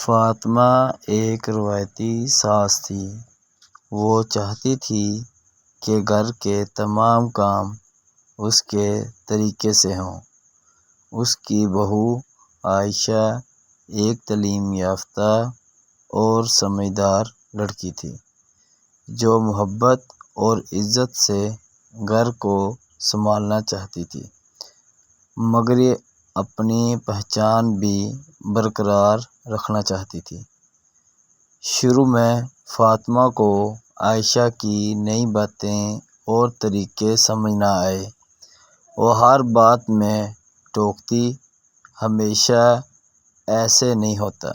فاطمہ ایک روایتی ساس تھی۔ وہ چاہتی تھی کہ گھر کے تمام کام اس کے طریقے سے ہوں۔ اس کی بہو عائشہ ایک تعلیم یافتہ اور سمجھدار لڑکی تھی، جو محبت اور عزت سے گھر کو سنبھالنا چاہتی تھی، مگر اپنی پہچان بھی برقرار رکھنا چاہتی تھی۔ شروع میں فاطمہ کو عائشہ کی نئی باتیں اور طریقے سمجھ نہ آئے۔ وہ ہر بات میں ٹوکتی، ہمیشہ ایسے نہیں ہوتا،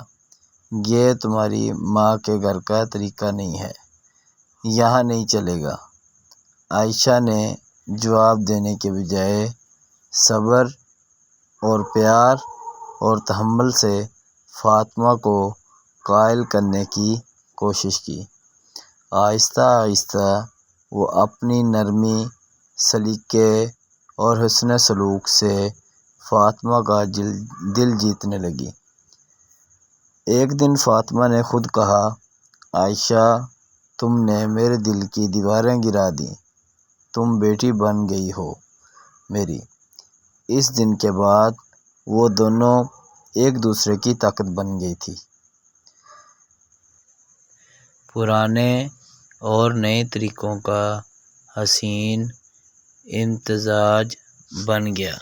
یہ تمہاری ماں کے گھر کا طریقہ نہیں ہے، یہاں نہیں چلے گا۔ عائشہ نے جواب دینے کے بجائے صبر اور پیار اور تحمل سے فاطمہ کو قائل کرنے کی کوشش کی۔ آہستہ آہستہ وہ اپنی نرمی، سلیقے اور حسن سلوک سے فاطمہ کا دل جیتنے لگی۔ ایک دن فاطمہ نے خود کہا، عائشہ، تم نے میرے دل کی دیواریں گرا دیں، تم بیٹی بن گئی ہو میری۔ اس دن کے بعد وہ دونوں ایک دوسرے کی طاقت بن گئی تھی۔ پرانے اور نئے طریقوں کا حسین امتزاج بن گیا۔